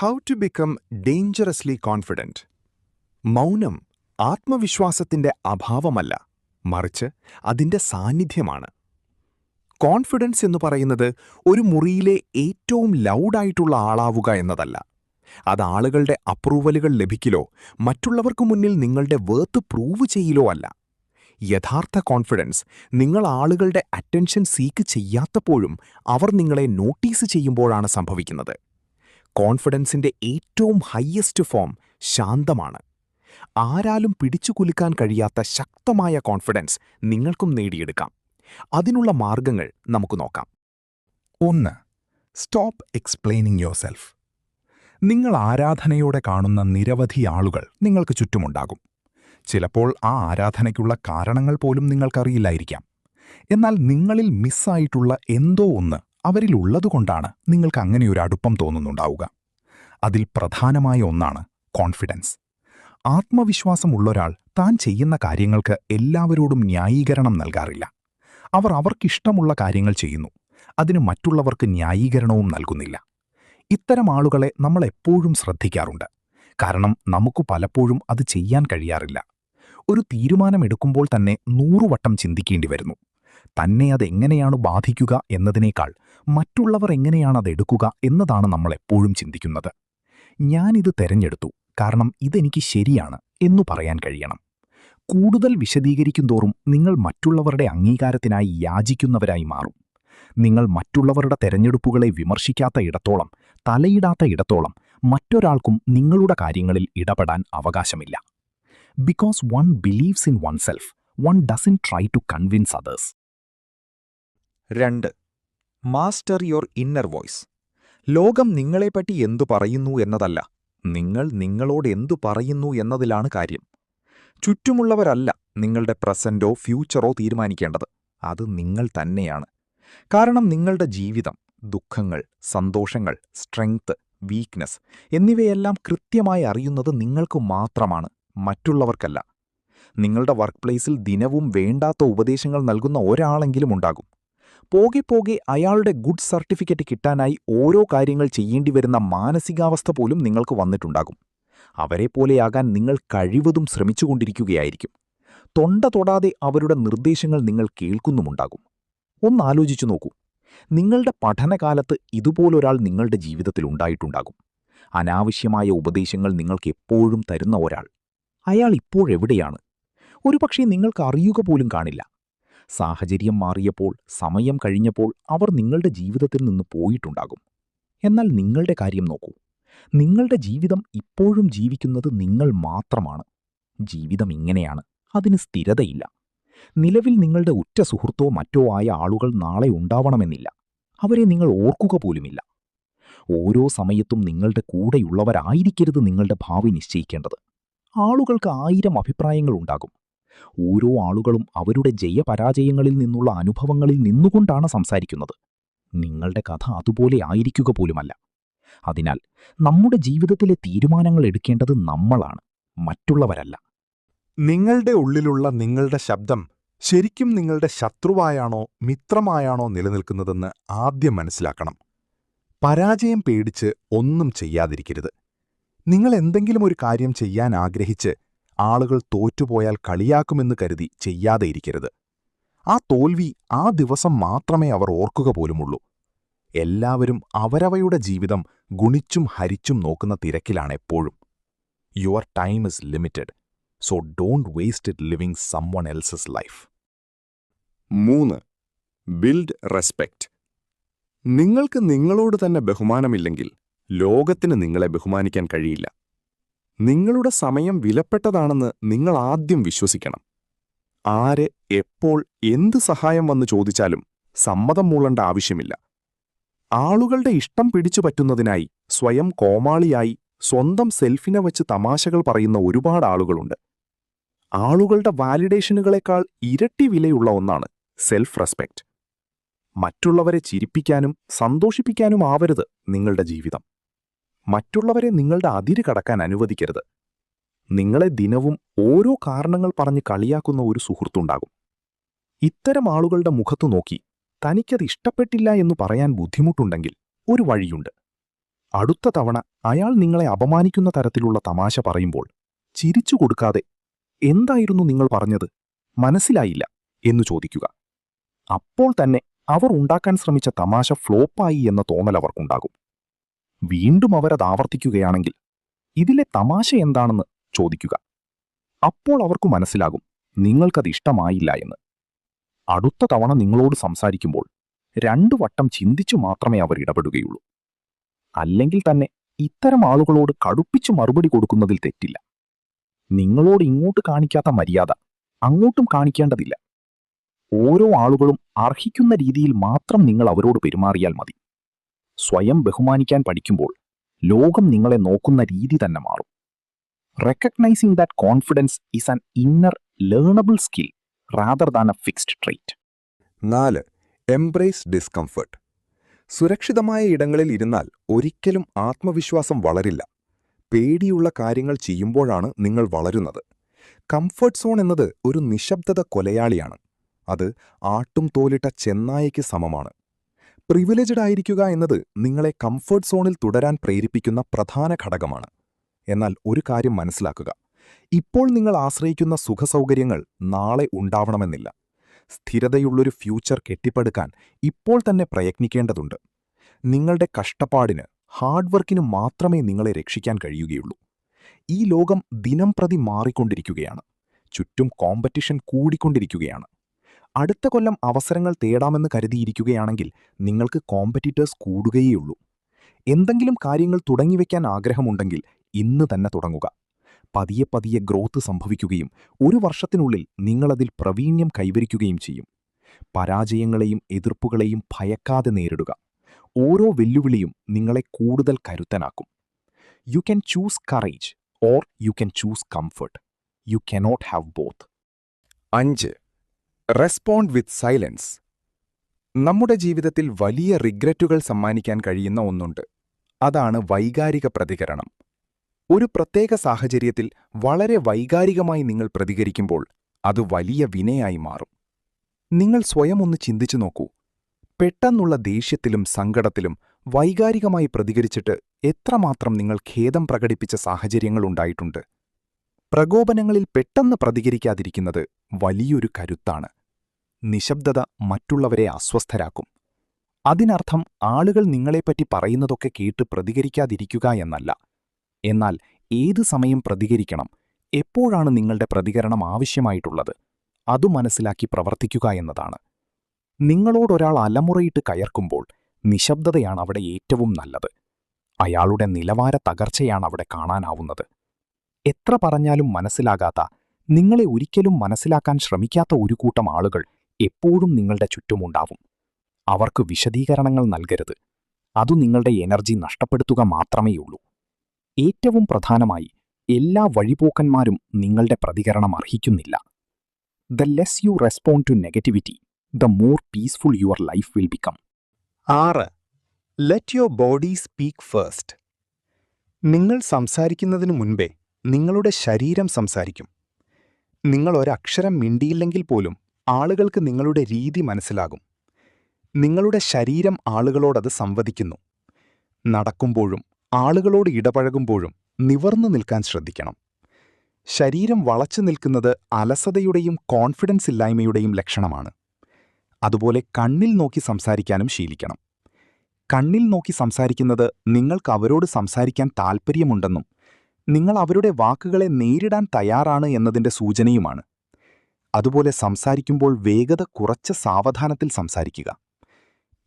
How to become dangerously confident. മൗനം ആത്മവിശ്വാസത്തിന്റെ അഭാവമല്ല, മറിച്ച് അതിന്റെ സാന്നിധ്യമാണ്. കോൺഫിഡൻസ് എന്ന് പറയുന്നത് ഒരു മുറിയിലെ ഏറ്റവും ലൗഡായിട്ടുള്ള ആളാവുക എന്നതല്ല. അത് ആളുകളുടെ അപ്രൂവലുകൾ ലഭിക്കലോ മറ്റുള്ളവർക്ക് മുന്നിൽ നിങ്ങളുടെ വേർത്ത് പ്രൂവ് ചെയ്യലോ അല്ല. യഥാർത്ഥ കോൺഫിഡൻസ് നിങ്ങൾ ആളുകളുടെ അറ്റൻഷൻ സീക്ക് ചെയ്യാത്തപ്പോഴും അവർ നിങ്ങളെ നോട്ടീസ് ചെയ്യുമ്പോഴാണ് സംഭവിക്കുന്നത്. കോൺഫിഡൻസിന്റെ ഏറ്റവും ഹയ്യസ്റ്റ് ഫോം ശാന്തമാണ്. ആരാലും പിടിച്ചുകുലുക്കാൻ കഴിയാത്ത ശക്തമായ കോൺഫിഡൻസ് നിങ്ങൾക്കും നേടിയെടുക്കാം. അതിനുള്ള മാർഗങ്ങൾ നമുക്ക് നോക്കാം. 1. Stop explaining your self. നിങ്ങൾ ആരാധനയോടെ കാണുന്ന നിരവധി ആളുകൾ നിങ്ങൾക്ക് ചുറ്റുമുണ്ടാകും. ചിലപ്പോൾ ആ ആരാധനയ്ക്കുള്ള കാരണങ്ങൾ പോലും നിങ്ങൾക്കറിയില്ലായിരിക്കാം. എന്നാൽ നിങ്ങളിൽ മിസ്സായിട്ടുള്ള എന്തോ ഒന്ന് അവരിലുള്ളതുകൊണ്ടാണ് നിങ്ങൾക്ക് അങ്ങനെയൊരു അടുപ്പം തോന്നുന്നുണ്ടാവുക. അതിൽ പ്രധാനമായ ഒന്നാണ് കോൺഫിഡൻസ്. ആത്മവിശ്വാസമുള്ളൊരാൾ താൻ ചെയ്യുന്ന കാര്യങ്ങൾക്ക് എല്ലാവരോടും ന്യായീകരണം നൽകാറില്ല. അവർ അവർക്കിഷ്ടമുള്ള കാര്യങ്ങൾ ചെയ്യുന്നു. അതിന് മറ്റുള്ളവർക്ക് ന്യായീകരണവും നൽകുന്നില്ല. ഇത്തരം ആളുകളെ നമ്മൾ എപ്പോഴും ശ്രദ്ധിക്കാറുണ്ട്. കാരണം നമുക്ക് പലപ്പോഴും അത് ചെയ്യാൻ കഴിയാറില്ല. ഒരു തീരുമാനമെടുക്കുമ്പോൾ തന്നെ 100 വട്ടം ചിന്തിക്കേണ്ടി വരുന്നു. തന്നെ അതെങ്ങനെയാണ് ബാധിക്കുക എന്നതിനേക്കാൾ മറ്റുള്ളവർ എങ്ങനെയാണ് അതെടുക്കുക എന്നതാണ് നമ്മൾ എപ്പോഴും ചിന്തിക്കുന്നത്. ഞാനിത് തെരഞ്ഞെടുത്തു കാരണം ഇതെനിക്ക് ശരിയാണ് എന്നു പറയാൻ കഴിയണം. കൂടുതൽ വിശദീകരിക്കുന്തോറും നിങ്ങൾ മറ്റുള്ളവരുടെ അംഗീകാരത്തിനായി യാചിക്കുന്നവരായി മാറും. നിങ്ങൾ മറ്റുള്ളവരുടെ തെരഞ്ഞെടുപ്പുകളെ വിമർശിക്കാത്ത ഇടത്തോളം, തലയിടാത്ത ഇടത്തോളം മറ്റൊരാൾക്കും നിങ്ങളുടെ കാര്യങ്ങളിൽ ഇടപെടാൻ അവകാശമില്ല. Because one believes in oneself, one doesn't try to convince others. 2. Master your inner voice. ലോകം നിങ്ങളെപ്പറ്റി എന്തു പറയുന്നു എന്നതല്ല, നിങ്ങൾ നിങ്ങളോട് എന്തു പറയുന്നു എന്നതിലാണ് കാര്യം. ചുറ്റുമുള്ളവരല്ല നിങ്ങളുടെ പ്രസന്റോ ഫ്യൂച്ചറോ തീരുമാനിക്കേണ്ടത്, അത് നിങ്ങൾ തന്നെയാണ്. കാരണം നിങ്ങളുടെ ജീവിതം, ദുഃഖങ്ങൾ, സന്തോഷങ്ങൾ, സ്ട്രെങ്ത്, വീക്ക്നെസ് എന്നിവയെല്ലാം കൃത്യമായി അറിയുന്നത് നിങ്ങൾക്ക് മാത്രമാണ്, മറ്റുള്ളവർക്കല്ല. നിങ്ങളുടെ വർക്ക് പ്ലേസിൽ ദിനവും വേണ്ടാത്ത ഉപദേശങ്ങൾ നൽകുന്ന ഒരാളെങ്കിലും ഉണ്ടാകും. പോകെ പോകെ അയാളുടെ ഗുഡ് സർട്ടിഫിക്കറ്റ് കിട്ടാനായി ഓരോ കാര്യങ്ങൾ ചെയ്യേണ്ടി വരുന്ന മാനസികാവസ്ഥ പോലും നിങ്ങൾക്ക് വന്നിട്ടുണ്ടാകും. അവരെപ്പോലെയാകാൻ നിങ്ങൾ കഴിവതും ശ്രമിച്ചുകൊണ്ടിരിക്കുകയായിരിക്കും. തൊണ്ട തൊടാതെ അവരുടെ നിർദ്ദേശങ്ങൾ നിങ്ങൾ കേൾക്കുന്നുമുണ്ടാകും. ഒന്നാലോചിച്ചു നോക്കൂ, നിങ്ങളുടെ പഠനകാലത്ത് ഇതുപോലൊരാൾ നിങ്ങളുടെ ജീവിതത്തിൽ ഉണ്ടായിട്ടുണ്ടാകും. അനാവശ്യമായ ഉപദേശങ്ങൾ നിങ്ങൾക്ക് എപ്പോഴും തരുന്ന ഒരാൾ. അയാൾ ഇപ്പോഴെവിടെയാണ്? ഒരുപക്ഷേ നിങ്ങൾക്ക് അറിയുക പോലും കാണില്ല. സാഹചര്യം മാറിയപ്പോൾ, സമയം കഴിഞ്ഞപ്പോൾ അവർ നിങ്ങളുടെ ജീവിതത്തിൽ നിന്ന് പോയിട്ടുണ്ടാകും. എന്നാൽ നിങ്ങളുടെ കാര്യം നോക്കൂ. നിങ്ങളുടെ ജീവിതം ഇപ്പോഴും ജീവിക്കുന്നത് നിങ്ങൾ മാത്രമാണ്. ജീവിതം ഇങ്ങനെയാണ്, അതിന് സ്ഥിരതയില്ല. നിലവിൽ നിങ്ങളുടെ ഉറ്റ സുഹൃത്തോ മറ്റോ ആയ ആളുകൾ നാളെ ഉണ്ടാവണമെന്നില്ല. അവരെ നിങ്ങൾ ഓർക്കുക പോലുമില്ല. ഓരോ സമയത്തും നിങ്ങളുടെ കൂടെയുള്ളവരായിരിക്കരുത് നിങ്ങളുടെ ഭാവി നിശ്ചയിക്കേണ്ടത്. ആളുകൾക്ക് 1000 അഭിപ്രായങ്ങൾ ഉണ്ടാകും. ഓരോ ആളുകളും അവരുടെ ജയപരാജയങ്ങളിൽ നിന്നുള്ള അനുഭവങ്ങളിൽ നിന്നുകൊണ്ടാണ് സംസാരിക്കുന്നത്. നിങ്ങളുടെ കഥ അതുപോലെ ആയിരിക്കുക പോലുമല്ല. അതിനാൽ നമ്മുടെ ജീവിതത്തിലെ തീരുമാനങ്ങൾ എടുക്കേണ്ടത് നമ്മളാണ്, മറ്റുള്ളവരല്ല. നിങ്ങളുടെ ഉള്ളിലുള്ള നിങ്ങളുടെ ശബ്ദം ശരിക്കും നിങ്ങളുടെ ശത്രുവായാണോ മിത്രമായാണോ നിലനിൽക്കുന്നതെന്ന് ആദ്യം മനസ്സിലാക്കണം. പരാജയം പേടിച്ച് ഒന്നും ചെയ്യാതിരിക്കരുത്. നിങ്ങൾ എന്തെങ്കിലും ഒരു കാര്യം ചെയ്യാൻ ആഗ്രഹിച്ച് ആളുകൾ തോറ്റുപോയാൽ കളിയാക്കുമെന്ന് കരുതി ചെയ്യാതെ ഇരിക്കരുത്. ആ തോൽവി ആ ദിവസം മാത്രമേ അവർ ഓർക്കുക പോലുമുള്ളൂ. എല്ലാവരും അവരവയുടെ ജീവിതം ഗുണിച്ചും ഹരിച്ചും നോക്കുന്ന തിരക്കിലാണ് എപ്പോഴും. Your time is limited, so don't waste it living someone else's life. 3. Build respect. നിങ്ങൾക്ക് നിങ്ങളോട് തന്നെ ബഹുമാനമില്ലെങ്കിൽ ലോകത്തിന് നിങ്ങളെ ബഹുമാനിക്കാൻ കഴിയില്ല. നിങ്ങളുടെ സമയം വിലപ്പെട്ടതാണെന്ന് നിങ്ങൾ ആദ്യം വിശ്വസിക്കണം. ആര് എപ്പോൾ എന്ത് സഹായം വന്ന് ചോദിച്ചാലും സമ്മതം മൂളേണ്ട ആവശ്യമില്ല. ആളുകളുടെ ഇഷ്ടം പിടിച്ചുപറ്റുന്നതിനായി സ്വയം കോമാളിയായി സ്വന്തം സെൽഫിനെ വച്ച് തമാശകൾ പറയുന്ന ഒരുപാട് ആളുകളുണ്ട്. ആളുകളുടെ വാലിഡേഷനുകളെക്കാൾ ഇരട്ടി വിലയുള്ള ഒന്നാണ് സെൽഫ് റെസ്പെക്റ്റ്. മറ്റുള്ളവരെ ചിരിപ്പിക്കാനും സന്തോഷിപ്പിക്കാനും ആവരുത് നിങ്ങളുടെ ജീവിതം. മറ്റുള്ളവരെ നിങ്ങളുടെ അതിര് കടക്കാൻ അനുവദിക്കരുത്. നിങ്ങളെ ദിനവും ഓരോ കാരണങ്ങൾ പറഞ്ഞ് കളിയാക്കുന്ന ഒരു സുഹൃത്തുണ്ടാകും. ഇത്തരം ആളുകളുടെ മുഖത്തു നോക്കി തനിക്കത് ഇഷ്ടപ്പെട്ടില്ല എന്നു പറയാൻ ബുദ്ധിമുട്ടുണ്ടെങ്കിൽ ഒരു വഴിയുണ്ട്. അടുത്ത തവണ അയാൾ നിങ്ങളെ അപമാനിക്കുന്ന തരത്തിലുള്ള തമാശ പറയുമ്പോൾ ചിരിച്ചു കൊടുക്കാതെ എന്തായിരുന്നു നിങ്ങൾ പറഞ്ഞത്, മനസ്സിലായില്ല എന്നു ചോദിക്കുക. അപ്പോൾ തന്നെ അവർ ഉണ്ടാക്കാൻ ശ്രമിച്ച തമാശ ഫ്ലോപ്പായി എന്ന തോന്നൽ അവർക്കുണ്ടാകും. വീണ്ടും അവരത് ആവർത്തിക്കുകയാണെങ്കിൽ ഇതിലെ തമാശ എന്താണെന്ന് ചോദിക്കുക. അപ്പോൾ അവർക്ക് മനസ്സിലാകും നിങ്ങൾക്കത് ഇഷ്ടമായില്ല എന്ന്. അടുത്ത തവണ നിങ്ങളോട് സംസാരിക്കുമ്പോൾ 2 വട്ടം ചിന്തിച്ചു മാത്രമേ അവർ ഇടപെടുകയുള്ളൂ. അല്ലെങ്കിൽ തന്നെ ഇത്തരം ആളുകളോട് കടുപ്പിച്ചു മറുപടി കൊടുക്കുന്നതിൽ തെറ്റില്ല. നിങ്ങളോട് ഇങ്ങോട്ട് കാണിക്കാത്ത മര്യാദ അങ്ങോട്ടും കാണിക്കേണ്ടതില്ല. ഓരോ ആളുകളും അർഹിക്കുന്ന രീതിയിൽ മാത്രം നിങ്ങൾ അവരോട് പെരുമാറിയാൽ മതി. സ്വയം ബഹുമാനിക്കാൻ പഠിക്കുമ്പോൾ ലോകം നിങ്ങളെ നോക്കുന്ന രീതി തന്നെ മാറും. Recognizing that confidence is an inner learnable skill rather than a fixed trait. 4. Embrace discomfort. സുരക്ഷിതമായ ഇടങ്ങളിൽ ഇരുന്നാൽ ഒരിക്കലും ആത്മവിശ്വാസം വളരില്ല. പേടിയുള്ള കാര്യങ്ങൾ ചെയ്യുമ്പോഴാണ് നിങ്ങൾ വളരുന്നത്. കംഫർട്ട് സോൺ എന്നത് ഒരു നിശബ്ദത കൊലയാളിയാണ്. അത് ആട്ടും തോലിട്ട ചെന്നായയ്ക്ക് സമമാണ്. പ്രിവിലേജ്ഡ് ആയിരിക്കുക എന്നത് നിങ്ങളെ കംഫർട്ട് സോണിൽ തുടരാൻ പ്രേരിപ്പിക്കുന്ന പ്രധാന ഘടകമാണ്. എന്നാൽ ഒരു കാര്യം മനസ്സിലാക്കുക, ഇപ്പോൾ നിങ്ങൾ ആശ്രയിക്കുന്ന സുഖസൗകര്യങ്ങൾ നാളെ ഉണ്ടാവണമെന്നില്ല. സ്ഥിരതയുള്ളൊരു ഫ്യൂച്ചർ കെട്ടിപ്പടുക്കാൻ ഇപ്പോൾ തന്നെ പ്രയത്നിക്കേണ്ടതുണ്ട്. നിങ്ങളുടെ കഷ്ടപ്പാടിന്, ഹാർഡ് വർക്കിന് മാത്രമേ നിങ്ങളെ രക്ഷിക്കാൻ കഴിയുകയുള്ളൂ. ഈ ലോകം ദിനംപ്രതി മാറിക്കൊണ്ടിരിക്കുകയാണ്. ചുറ്റും കോമ്പറ്റിഷൻ കൂടിക്കൊണ്ടിരിക്കുകയാണ്. അടുത്ത കൊല്ലം അവസരങ്ങൾ തേടാമെന്ന് കരുതിയിരിക്കുകയാണെങ്കിൽ നിങ്ങൾക്ക് കോമ്പറ്റീറ്റേഴ്സ് കൂടുകയേയുള്ളൂ. എന്തെങ്കിലും കാര്യങ്ങൾ തുടങ്ങിവെക്കാൻ ആഗ്രഹമുണ്ടെങ്കിൽ ഇന്ന് തന്നെ തുടങ്ങുക. പതിയെ പതിയെ ഗ്രോത്ത് സംഭവിക്കുകയും 1 വർഷത്തിനുള്ളിൽ നിങ്ങളതിൽ പ്രവീണ്യം കൈവരിക്കുകയും ചെയ്യും. പരാജയങ്ങളെയും എതിർപ്പുകളെയും ഭയക്കാതെ നേരിടുക. ഓരോ വെല്ലുവിളിയും നിങ്ങളെ കൂടുതൽ കരുത്തനാക്കും. You can choose courage or you can choose comfort. You cannot have both. 5. Respond with silence. നമ്മുടെ ജീവിതത്തിൽ വലിയ റിഗ്രറ്റുകൾ സമ്മാനിക്കാൻ കഴിയുന്ന ഒന്നുണ്ട്. അതാണ് വൈകാരിക പ്രതികരണം. ഒരു പ്രത്യേക സാഹചര്യത്തിൽ വളരെ വൈകാരികമായി നിങ്ങൾ പ്രതികരിക്കുമ്പോൾ അത് വലിയ വിനയായി മാറും. നിങ്ങൾ സ്വയം ഒന്ന് ചിന്തിച്ചു നോക്കൂ. പെട്ടെന്നുള്ള ദേഷ്യത്തിലും സങ്കടത്തിലും വൈകാരികമായി പ്രതികരിച്ചിട്ട് എത്രമാത്രം നിങ്ങൾ ഖേദം പ്രകടിപ്പിച്ച സാഹചര്യങ്ങളുണ്ടായിട്ടുണ്ട്. പ്രകോപനങ്ങളിൽ പെട്ടെന്ന് പ്രതികരിക്കാതിരിക്കുന്നത് വലിയൊരു കരുത്താണ്. നിശബ്ദത മറ്റുള്ളവരെ അസ്വസ്ഥരാക്കും. അതിനർത്ഥം ആളുകൾ നിങ്ങളെപ്പറ്റി പറയുന്നതൊക്കെ കേട്ട് പ്രതികരിക്കാതിരിക്കുക എന്നല്ല. എന്നാൽ ഏത് സമയം പ്രതികരിക്കണം, എപ്പോഴാണ് നിങ്ങളുടെ പ്രതികരണം ആവശ്യമായിട്ടുള്ളത്, അതു മനസ്സിലാക്കി പ്രവർത്തിക്കുക എന്നതാണ്. നിങ്ങളോടൊരാൾ അലമുറയിട്ട് കയർക്കുമ്പോൾ നിശബ്ദതയാണ് അവിടെ ഏറ്റവും നല്ലത്. അയാളുടെ നിലവാര തകർച്ചയാണ് അവിടെ കാണാനാവുന്നത്. എത്ര പറഞ്ഞാലും മനസ്സിലാകാത്ത, നിങ്ങളെ ഒരിക്കലും മനസ്സിലാക്കാൻ ശ്രമിക്കാത്ത ഒരു കൂട്ടം ആളുകൾ എപ്പോഴും നിങ്ങളുടെ ചുറ്റുമുണ്ടാവും. അവർക്ക് വിശദീകരണങ്ങൾ നൽകരുത്. അതു നിങ്ങളുടെ എനർജി നഷ്ടപ്പെടുത്തുക മാത്രമേയുള്ളൂ. ഏറ്റവും പ്രധാനമായി, എല്ലാ വഴിപോക്കന്മാരും നിങ്ങളുടെ പ്രതികരണം അർഹിക്കുന്നില്ല. The less you respond to negativity, the more peaceful your life will become. 6. Let your body speak first. നിങ്ങൾ സംസാരിക്കുന്നതിനു മുൻപേ നിങ്ങളുടെ ശരീരം സംസാരിക്കും. നിങ്ങൾ ഒരക്ഷരം മിണ്ടിയില്ലെങ്കിൽ പോലും ആളുകൾക്ക് നിങ്ങളുടെ രീതി മനസ്സിലാകും. നിങ്ങളുടെ ശരീരം ആളുകളോടത് സംവദിക്കുന്നു. നടക്കുമ്പോഴും ആളുകളോട് ഇടപഴകുമ്പോഴും നിവർന്നു നിൽക്കാൻ ശ്രദ്ധിക്കണം. ശരീരം വളച്ചു നിൽക്കുന്നത് അലസതയുടെയും കോൺഫിഡൻസ് ഇല്ലായ്മയുടെയും ലക്ഷണമാണ്. അതുപോലെ കണ്ണിൽ നോക്കി സംസാരിക്കാനും ശീലിക്കണം. കണ്ണിൽ നോക്കി സംസാരിക്കുന്നത് നിങ്ങൾക്ക് അവരോട് സംസാരിക്കാൻ താൽപ്പര്യമുണ്ടെന്നും നിങ്ങൾ അവരുടെ വാക്കുകളെ നേരിടാൻ തയ്യാറാണ് എന്നതിൻ്റെ സൂചനയുമാണ്. അതുപോലെ സംസാരിക്കുമ്പോൾ വേഗത കുറച്ച് സാവധാനത്തിൽ സംസാരിക്കുക.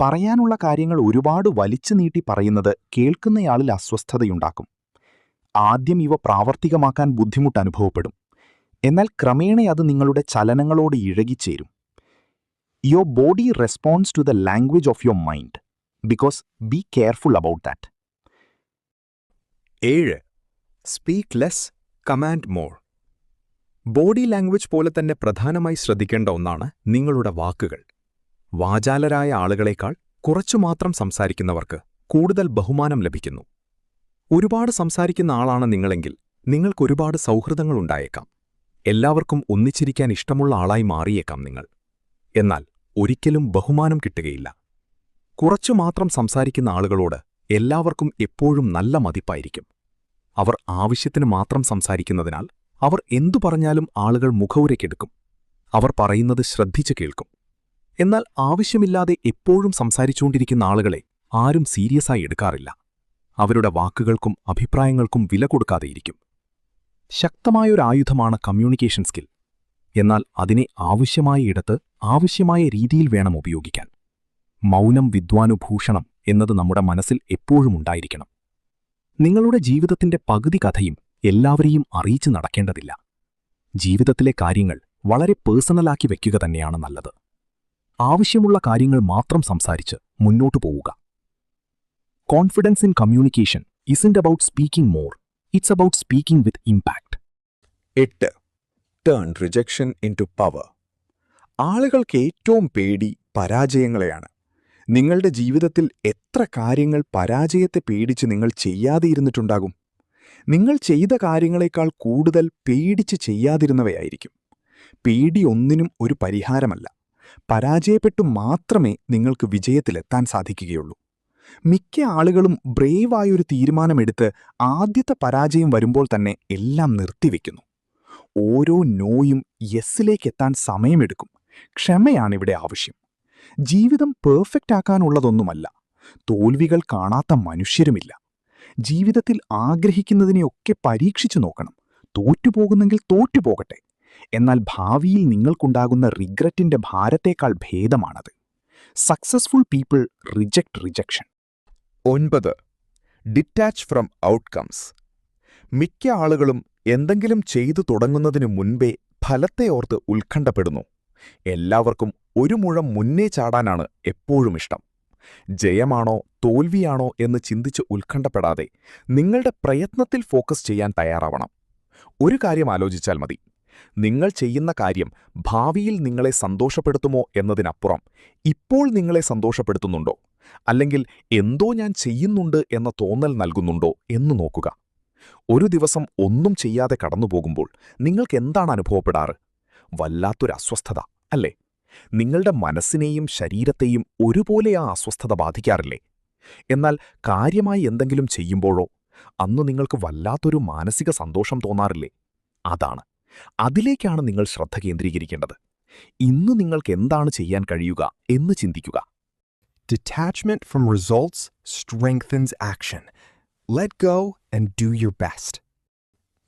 പറയാനുള്ള കാര്യങ്ങൾ ഒരുപാട് വലിച്ചു നീട്ടി പറയുന്നത് കേൾക്കുന്നയാളിൽ അസ്വസ്ഥതയുണ്ടാക്കും. ആദ്യം ഇവ പ്രാവർത്തികമാക്കാൻ ബുദ്ധിമുട്ട് അനുഭവപ്പെടും. എന്നാൽ ക്രമേണ അത് നിങ്ങളുടെ ചലനങ്ങളോട് ഇഴകിച്ചേരും. Your body response to the language of your mind. Because be careful about that. 7. Speak less, command more. Body language പോലെ തന്നെ പ്രധാനമായി ശ്രദ്ധിക്കേണ്ട ഒന്നാണ് നിങ്ങളുടെ വാക്കുകൾ. വാചാലരായ ആളുകളേക്കാൾ കുറച്ചുമാത്രം സംസാരിക്കുന്നവർക്ക് കൂടുതൽ ബഹുമാനം ലഭിക്കുന്നു. ഒരുപാട് സംസാരിക്കുന്ന ആളാണ് നിങ്ങളെങ്കിൽ നിങ്ങൾക്കൊരുപാട് സൗഹൃദങ്ങളുണ്ടായേക്കാം. എല്ലാവർക്കും ഒന്നിച്ചിരിക്കാൻ ഇഷ്ടമുള്ള ആളായി മാറിയേക്കാം നിങ്ങൾ. എന്നാൽ ഒരിക്കലും ബഹുമാനം കിട്ടുകയില്ല. കുറച്ചുമാത്രം സംസാരിക്കുന്ന ആളുകളോട് എല്ലാവർക്കും എപ്പോഴും നല്ല മതിപ്പായിരിക്കും. അവർ ആവശ്യത്തിന് മാത്രം സംസാരിക്കുന്നതിനാൽ അവർ എന്തു പറഞ്ഞാലും ആളുകൾ മുഖവുരയ്ക്കെടുക്കും. അവർ പറയുന്നത് ശ്രദ്ധിച്ചു കേൾക്കും. എന്നാൽ ആവശ്യമില്ലാതെ എപ്പോഴും സംസാരിച്ചുകൊണ്ടിരിക്കുന്ന ആളുകളെ ആരും സീരിയസായി എടുക്കാറില്ല. അവരുടെ വാക്കുകൾക്കും അഭിപ്രായങ്ങൾക്കും വില കൊടുക്കാതെയിരിക്കും. ശക്തമായൊരായുധമാണ് കമ്മ്യൂണിക്കേഷൻ സ്കിൽ. എന്നാൽ അതിനെ ആവശ്യമായ ഇടത്ത് ആവശ്യമായ രീതിയിൽ വേണം ഉപയോഗിക്കാൻ. മൗനം വിദ്വാനുഭൂഷണം എന്നത് നമ്മുടെ മനസ്സിൽ എപ്പോഴും ഉണ്ടായിരിക്കണം. നിങ്ങളുടെ ജീവിതത്തിന്റെ പകുതി കഥയും എല്ലാവരെയും അറിയിച്ചു നടക്കേണ്ടതില്ല. ജീവിതത്തിലെ കാര്യങ്ങൾ വളരെ പേഴ്സണലാക്കി വയ്ക്കുക തന്നെയാണ് നല്ലത്. ആവശ്യമുള്ള കാര്യങ്ങൾ മാത്രം സംസാരിച്ച് മുന്നോട്ടു പോവുക. Confidence in communication isn't about speaking more, it's about speaking with impact. 8. Turn rejection into power. ആളുകൾക്ക് ഏറ്റവും പേടി പരാജയങ്ങളെയാണ്. നിങ്ങളുടെ ജീവിതത്തിൽ എത്ര കാര്യങ്ങൾ പരാജയത്തെ പേടിച്ച് നിങ്ങൾ ചെയ്യാതെയിരുന്നിട്ടുണ്ടാകും? നിങ്ങൾ ചെയ്ത കാര്യങ്ങളെക്കാൾ കൂടുതൽ പേടിച്ച് ചെയ്യാതിരുന്നവയായിരിക്കും. പേടി ഒന്നിനും ഒരു പരിഹാരമല്ല. പരാജയപ്പെട്ടു മാത്രമേ നിങ്ങൾക്ക് വിജയത്തിലെത്താൻ സാധിക്കുകയുള്ളൂ. മിക്ക ആളുകളും ബ്രേവായൊരു തീരുമാനമെടുത്ത് ആദ്യത്തെ പരാജയം വരുമ്പോൾ തന്നെ എല്ലാം നിർത്തിവെക്കുന്നു. ഓരോ നോയും യെസ്സിലേക്കെത്താൻ സമയമെടുക്കും. ക്ഷമയാണിവിടെ ആവശ്യം. ജീവിതം പെർഫെക്റ്റ് ആക്കാനുള്ളതൊന്നുമല്ല. തോൽവികൾ കാണാത്ത മനുഷ്യരുമില്ല. ജീവിതത്തിൽ ആഗ്രഹിക്കുന്നതിനെയൊക്കെ പരീക്ഷിച്ചു നോക്കണം. തോറ്റുപോകുന്നെങ്കിൽ തോറ്റുപോകട്ടെ. എന്നാൽ ഭാവിയിൽ നിങ്ങൾക്കുണ്ടാകുന്ന റിഗ്രറ്റിന്റെ ഭാരത്തേക്കാൾ ഭേദമാണത്. Successful people reject rejection. 9. Detach from outcomes. മിക്ക ആളുകളും എന്തെങ്കിലും ചെയ്തു തുടങ്ങുന്നതിനു മുൻപേ ഫലത്തെ ഓർത്ത് ഉത്കണ്ഠപ്പെടുന്നു. എല്ലാവർക്കും ഒരു മുഴം മുന്നേ ചാടാനാണ് എപ്പോഴും ഇഷ്ടം. ജയമാണോ തോൽവിയാണോ എന്ന് ചിന്തിച്ച് ഉത്കണ്ഠപ്പെടാതെ നിങ്ങളുടെ പ്രയത്നത്തിൽ ഫോക്കസ് ചെയ്യാൻ തയ്യാറാവണം. ഒരു കാര്യം ആലോചിച്ചാൽ മതി. നിങ്ങൾ ചെയ്യുന്ന കാര്യം ഭാവിയിൽ നിങ്ങളെ സന്തോഷപ്പെടുത്തുമോ എന്നതിനപ്പുറം ഇപ്പോൾ നിങ്ങളെ സന്തോഷപ്പെടുത്തുന്നുണ്ടോ, അല്ലെങ്കിൽ എന്തോ ഞാൻ ചെയ്യുന്നുണ്ട് എന്ന തോന്നൽ നൽകുന്നുണ്ടോ എന്ന് നോക്കുക. ഒരു ദിവസം ഒന്നും ചെയ്യാതെ കടന്നുപോകുമ്പോൾ നിങ്ങൾക്കെന്താണ് അനുഭവപ്പെടാറ്? വല്ലാത്തൊരു അസ്വസ്ഥത, അല്ലേ? നിങ്ങളുടെ മനസ്സിനെയും ശരീരത്തെയും ഒരുപോലെ ആ അസ്വസ്ഥത ബാധിക്കാറില്ലേ? എന്നാൽ കാര്യമായി എന്തെങ്കിലും ചെയ്യുമ്പോഴോ അന്ന് നിങ്ങൾക്ക് വല്ലാത്തൊരു മാനസിക സന്തോഷം തോന്നാറില്ലേ? അതിലേക്കാണ് നിങ്ങൾ ശ്രദ്ധ കേന്ദ്രീകരിക്കേണ്ടത്. ഇന്ന് നിങ്ങൾക്ക് എന്താണ് ചെയ്യാൻ കഴിയുക എന്ന് ചിന്തിക്കുക. Detachment from results strengthens action. Let go and do your best.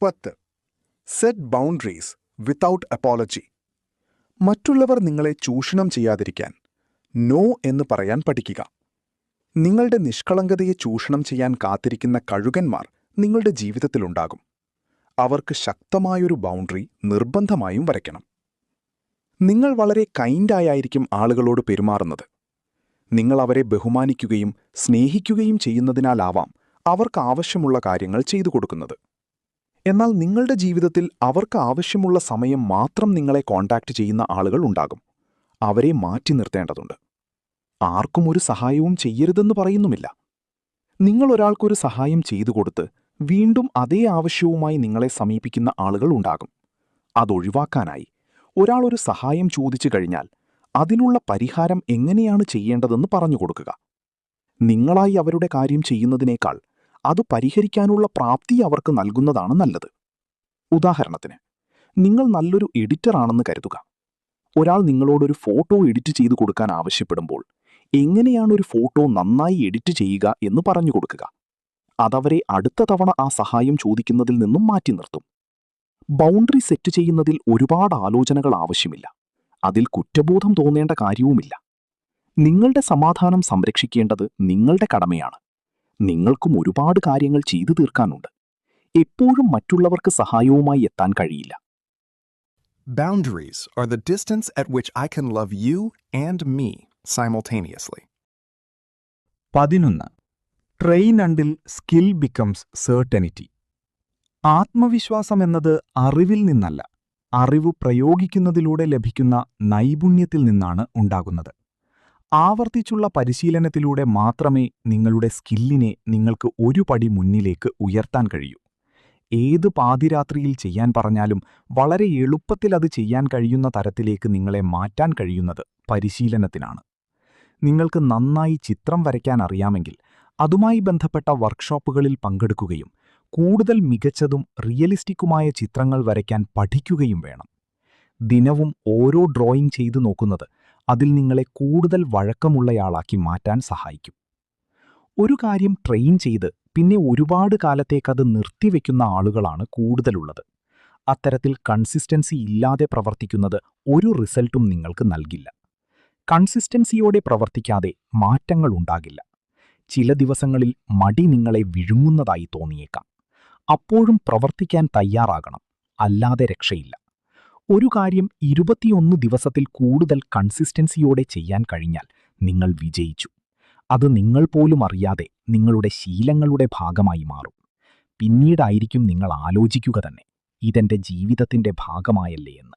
10. Set boundaries without apology. മറ്റുള്ളവർ നിങ്ങളെ ചൂഷണം ചെയ്യാതിരിക്കാൻ നോ എന്ന് പറയാൻ പഠിക്കുക. നിങ്ങളുടെ നിഷ്കളങ്കതയെ ചൂഷണം ചെയ്യാൻ കാത്തിരിക്കുന്ന കഴുകന്മാർ നിങ്ങളുടെ ജീവിതത്തിലുണ്ടാകും. അവർക്ക് ശക്തമായൊരു ബൗണ്ടറി നിർബന്ധമായും വരയ്ക്കണം. നിങ്ങൾ വളരെ കൈൻഡായിരിക്കും ആളുകളോട് പെരുമാറുന്നത്. നിങ്ങൾ അവരെ ബഹുമാനിക്കുകയും സ്നേഹിക്കുകയും ചെയ്യുന്നതിനാലാവാം അവർക്ക് ആവശ്യമുള്ള കാര്യങ്ങൾ ചെയ്തു കൊടുക്കുന്നത്. എന്നാൽ നിങ്ങളുടെ ജീവിതത്തിൽ അവർക്ക് ആവശ്യമുള്ള സമയം മാത്രം നിങ്ങളെ കോൺടാക്റ്റ് ചെയ്യുന്ന ആളുകൾ ഉണ്ടാകും. അവരെ മാറ്റി നിർത്തേണ്ടതുണ്ട്. ആർക്കും ഒരു സഹായവും ചെയ്യരുതെന്ന് പറയുന്നുമില്ല. നിങ്ങൾ ഒരാൾക്കൊരു സഹായം ചെയ്തു കൊടുത്ത് വീണ്ടും അതേ ആവശ്യവുമായി നിങ്ങളെ സമീപിക്കുന്ന ആളുകൾ ഉണ്ടാകും. അതൊഴിവാക്കാനായി ഒരാൾ ഒരു സഹായം ചോദിച്ചു കഴിഞ്ഞാൽ അതിനുള്ള പരിഹാരം എങ്ങനെയാണ് ചെയ്യേണ്ടതെന്ന് പറഞ്ഞുകൊടുക്കുക. നിങ്ങളായി അവരുടെ കാര്യം ചെയ്യുന്നതിനേക്കാൾ അത് പരിഹരിക്കാനുള്ള പ്രാപ്തി അവർക്ക് നൽകുന്നതാണ് നല്ലത്. ഉദാഹരണത്തിന്, നിങ്ങൾ നല്ലൊരു എഡിറ്ററാണെന്ന് കരുതുക. ഒരാൾ നിങ്ങളോടൊരു ഫോട്ടോ എഡിറ്റ് ചെയ്തു കൊടുക്കാൻ ആവശ്യപ്പെടുമ്പോൾ എങ്ങനെയാണ് ഒരു ഫോട്ടോ നന്നായി എഡിറ്റ് ചെയ്യുക എന്ന് പറഞ്ഞു കൊടുക്കുക. അതവരെ അടുത്ത തവണ ആ സഹായം ചോദിക്കുന്നതിൽ നിന്നും മാറ്റി നിർത്തും. ബൗണ്ടറി സെറ്റ് ചെയ്യുന്നതിൽ ഒരുപാട് ആലോചനകൾ ആവശ്യമില്ല. അതിൽ കുറ്റബോധം തോന്നേണ്ട കാര്യവുമില്ല. നിങ്ങളുടെ സമാധാനം സംരക്ഷിക്കേണ്ടത് നിങ്ങളുടെ കടമയാണ്. നിങ്ങൾക്കും ഒരുപാട് കാര്യങ്ങൾ ചെയ്തു തീർക്കാനുണ്ട്. എപ്പോഴും മറ്റുള്ളവർക്ക് സഹായവുമായി എത്താൻ കഴിയില്ല. Boundaries are the distance at which I can love you and me simultaneously. 11. Train until skill becomes certainty. ആത്മവിശ്വാസം എന്നത് അറിവിൽ നിന്നല്ല, അറിവ് പ്രയോഗിക്കുന്നതിലൂടെ ലഭിക്കുന്ന നൈപുണ്യത്തിൽ നിന്നാണ് ഉണ്ടാകുന്നത്. ആവർത്തിച്ചുള്ള പരിശീലനത്തിലൂടെ മാത്രമേ നിങ്ങളുടെ സ്കില്ലിനെ നിങ്ങൾക്ക് ഒരു പടി മുന്നിലേക്ക് ഉയർത്താൻ കഴിയൂ. ഏത് പാതിരാത്രിയിൽ ചെയ്യാൻ പറഞ്ഞാലും വളരെ എളുപ്പത്തിൽ അത് ചെയ്യാൻ കഴിയുന്ന തരത്തിലേക്ക് നിങ്ങളെ മാറ്റാൻ കഴിയുന്നത് പരിശീലനത്തിനാണ്. നിങ്ങൾക്ക് നന്നായി ചിത്രം വരയ്ക്കാൻ അറിയാമെങ്കിൽ അതുമായി ബന്ധപ്പെട്ട വർക്ക്ഷോപ്പുകളിൽ പങ്കെടുക്കുകയും കൂടുതൽ മികച്ചതും റിയലിസ്റ്റിക്കുമായ ചിത്രങ്ങൾ വരയ്ക്കാൻ പഠിക്കുകയും വേണം. ദിനവും ഓരോ ഡ്രോയിംഗ് ചെയ്തു നോക്കുന്നത് അതിൽ നിങ്ങളെ കൂടുതൽ വഴക്കമുള്ളയാളാക്കി മാറ്റാൻ സഹായിക്കും. ഒരു കാര്യം ട്രെയിൻ ചെയ്ത് പിന്നെ ഒരുപാട് കാലത്തേക്കത് നിർത്തിവെക്കുന്ന ആളുകളാണ് കൂടുതലുള്ളത്. അത്തരത്തിൽ കൺസിസ്റ്റൻസി ഇല്ലാതെ പ്രവർത്തിക്കുന്നത് ഒരു റിസൾട്ടും നിങ്ങൾക്ക് നൽകില്ല. കൺസിസ്റ്റൻസിയോടെ പ്രവർത്തിക്കാതെ മാറ്റങ്ങളുണ്ടാകില്ല. ചില ദിവസങ്ങളിൽ മടി നിങ്ങളെ വിഴുങ്ങുന്നതായി തോന്നിയേക്കാം. അപ്പോഴും പ്രവർത്തിക്കാൻ തയ്യാറാകണം, അല്ലാതെ രക്ഷയില്ല. ഒരു കാര്യം 21 ദിവസത്തിൽ കൂടുതൽ കൺസിസ്റ്റൻസിയോടെ ചെയ്യാൻ കഴിഞ്ഞാൽ നിങ്ങൾ വിജയിച്ചു. അത് നിങ്ങൾ പോലും അറിയാതെ നിങ്ങളുടെ ശീലങ്ങളുടെ ഭാഗമായി മാറും. പിന്നീടായിരിക്കും നിങ്ങൾ ആലോചിക്കുക തന്നെ, ഇതെന്റെ ജീവിതത്തിന്റെ ഭാഗമായല്ലേ എന്ന്.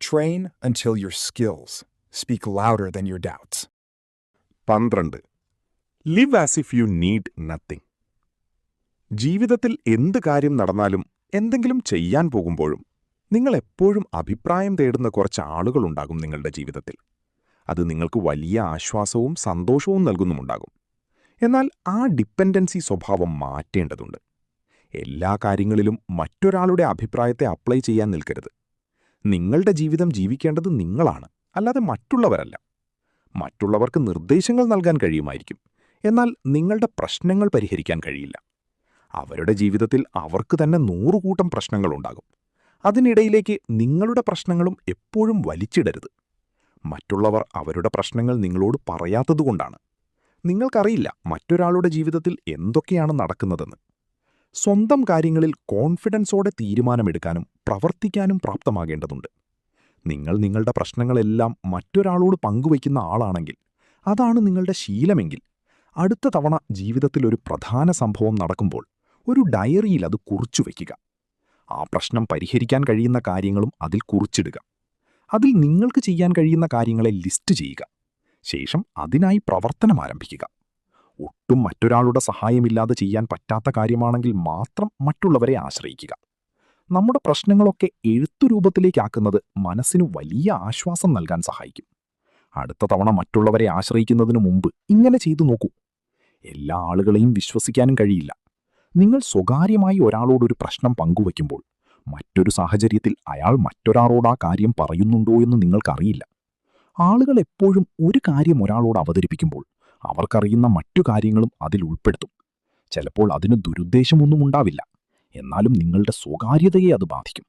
Train until your skills speak louder than your doubts. 12. Live as if you need nothing. ജീവിതത്തിൽ എന്ത് കാര്യം നടന്നാലും എന്തെങ്കിലും ചെയ്യാൻ പോകുമ്പോഴും നിങ്ങൾ എപ്പോഴും അഭിപ്രായം തേടുന്ന കുറച്ച് ആളുകളുണ്ടാകും നിങ്ങളുടെ ജീവിതത്തിൽ. അത് നിങ്ങൾക്ക് വലിയ ആശ്വാസവും സന്തോഷവും നൽകുന്നുമുണ്ടാകും. എന്നാൽ ആ ഡിപ്പെൻഡൻസി സ്വഭാവം മാറ്റേണ്ടതുണ്ട്. എല്ലാ കാര്യങ്ങളിലും മറ്റൊരാളുടെ അഭിപ്രായത്തെ അപ്ലൈ ചെയ്യാൻ നിൽക്കരുത്. നിങ്ങളുടെ ജീവിതം ജീവിക്കേണ്ടത് നിങ്ങളാണ്, അല്ലാതെ മറ്റുള്ളവരല്ല. മറ്റുള്ളവർക്ക് നിർദ്ദേശങ്ങൾ നൽകാൻ കഴിയുമായിരിക്കും, എന്നാൽ നിങ്ങളുടെ പ്രശ്നങ്ങൾ പരിഹരിക്കാൻ കഴിയില്ല. അവരുടെ ജീവിതത്തിൽ അവർക്ക് തന്നെ 100 കൂട്ടം പ്രശ്നങ്ങളുണ്ടാകും. അതിനിടയിലേക്ക് നിങ്ങളുടെ പ്രശ്നങ്ങളും എപ്പോഴും വലിച്ചിടരുത്. മറ്റുള്ളവർ അവരുടെ പ്രശ്നങ്ങൾ നിങ്ങളോട് പറയാത്തതുകൊണ്ടാണ്. നിങ്ങൾക്കറിയില്ല മറ്റൊരാളുടെ ജീവിതത്തിൽ എന്തൊക്കെയാണ് നടക്കുന്നതെന്ന്. സ്വന്തം കാര്യങ്ങളിൽ കോൺഫിഡൻസോടെ തീരുമാനമെടുക്കാനും പ്രവർത്തിക്കാനും പ്രാപ്തമാകേണ്ടതുണ്ട്. നിങ്ങൾ നിങ്ങളുടെ പ്രശ്നങ്ങളെല്ലാം മറ്റൊരാളോട് പങ്കുവയ്ക്കുന്ന ആളാണെങ്കിൽ, അതാണ് നിങ്ങളുടെ ശീലമെങ്കിൽ, അടുത്ത തവണ ജീവിതത്തിൽ ഒരു പ്രധാന സംഭവം നടക്കുമ്പോൾ ഒരു ഡയറിയിൽ അത് കുറിച്ചുവെക്കുക. ആ പ്രശ്നം പരിഹരിക്കാൻ കഴിയുന്ന കാര്യങ്ങളും അതിൽ കുറിച്ചിടുക. അതിൽ നിങ്ങൾക്ക് ചെയ്യാൻ കഴിയുന്ന കാര്യങ്ങളെ ലിസ്റ്റ് ചെയ്യുക. ശേഷം അതിനായി പ്രവർത്തനം ആരംഭിക്കുക. ഒട്ടും മറ്റൊരാളുടെ സഹായമില്ലാതെ ചെയ്യാൻ പറ്റാത്ത കാര്യമാണെങ്കിൽ മാത്രം മറ്റുള്ളവരെ ആശ്രയിക്കുക. നമ്മുടെ പ്രശ്നങ്ങളൊക്കെ എഴുത്തുരൂപത്തിലേക്കാക്കുന്നത് മനസ്സിന് വലിയ ആശ്വാസം നൽകാൻ സഹായിക്കും. അടുത്ത തവണ മറ്റുള്ളവരെ ആശ്രയിക്കുന്നതിനു മുമ്പ് ഇങ്ങനെ ചെയ്തു നോക്കൂ. എല്ലാ ആളുകളെയും വിശ്വസിക്കാനും കഴിയില്ല. നിങ്ങൾ സ്വകാര്യമായി ഒരാളോടൊരു പ്രശ്നം പങ്കുവയ്ക്കുമ്പോൾ മറ്റൊരു സാഹചര്യത്തിൽ അയാൾ മറ്റൊരാളോട് ആ കാര്യം പറയുന്നുണ്ടോ എന്ന് നിങ്ങൾക്കറിയില്ല. ആളുകൾ എപ്പോഴും ഒരു കാര്യം ഒരാളോട് അവതരിപ്പിക്കുമ്പോൾ അവർക്കറിയുന്ന മറ്റു കാര്യങ്ങളും അതിൽ ഉൾപ്പെടുത്തും. ചിലപ്പോൾ അതിന് ദുരുദ്ദേശമൊന്നും ഉണ്ടാവില്ല, എന്നാലും നിങ്ങളുടെ സ്വകാര്യതയെ അത് ബാധിക്കും.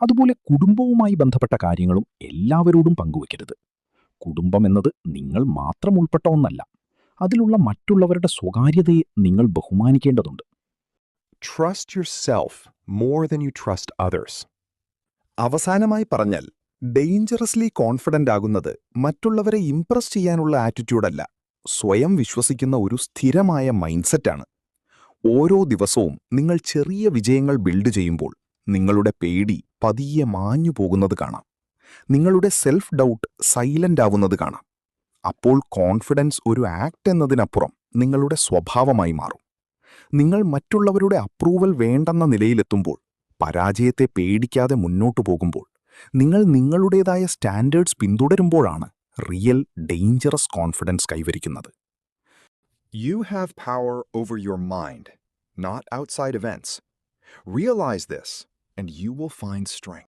അതുപോലെ കുടുംബവുമായി ബന്ധപ്പെട്ട കാര്യങ്ങളും എല്ലാവരോടും പങ്കുവയ്ക്കരുത്. കുടുംബം എന്നത് നിങ്ങൾ മാത്രം ഉൾപ്പെട്ട ഒന്നല്ല. അതിലുള്ള മറ്റുള്ളവരുടെ സ്വകാര്യതയെ നിങ്ങൾ ബഹുമാനിക്കേണ്ടതുണ്ട്. Trust yourself more than you trust others. അവസാനമായി പറഞ്ഞാൽ, ഡേഞ്ചറസ്ലി കോൺഫിഡൻ്റ് ആകുന്നത് മറ്റുള്ളവരെ ഇംപ്രസ് ചെയ്യാനുള്ള ആറ്റിറ്റ്യൂഡല്ല, സ്വയം വിശ്വസിക്കുന്ന ഒരു സ്ഥിരമായ മൈൻഡ്സെറ്റാണ്. ഓരോ ദിവസവും നിങ്ങൾ ചെറിയ വിജയങ്ങൾ ബിൽഡ് ചെയ്യുമ്പോൾ നിങ്ങളുടെ പേടി പതിയെ മാഞ്ഞു പോകുന്നത് കാണാം. നിങ്ങളുടെ സെൽഫ് ഡൗട്ട് സൈലൻ്റ് ആവുന്നത് കാണാം. അപ്പോൾ കോൺഫിഡൻസ് ഒരു ആക്ട് എന്നതിനപ്പുറം നിങ്ങളുടെ സ്വഭാവമായി മാറും. നിങ്ങൾ മറ്റുള്ളവരുടെ അപ്രൂവൽ വേണ്ടെന്ന നിലയിലെത്തുമ്പോൾ, പരാജയത്തെ പേടിക്കാതെ മുന്നോട്ടു പോകുമ്പോൾ, നിങ്ങൾ നിങ്ങളുടേതായ സ്റ്റാൻഡേർഡ്സ് പിന്തുടരുമ്പോഴാണ് റിയൽ ഡേഞ്ചറസ് കോൺഫിഡൻസ് കൈവരിക്കുന്നത്. You have power over your mind, not outside events. Realize this, and you will find strength.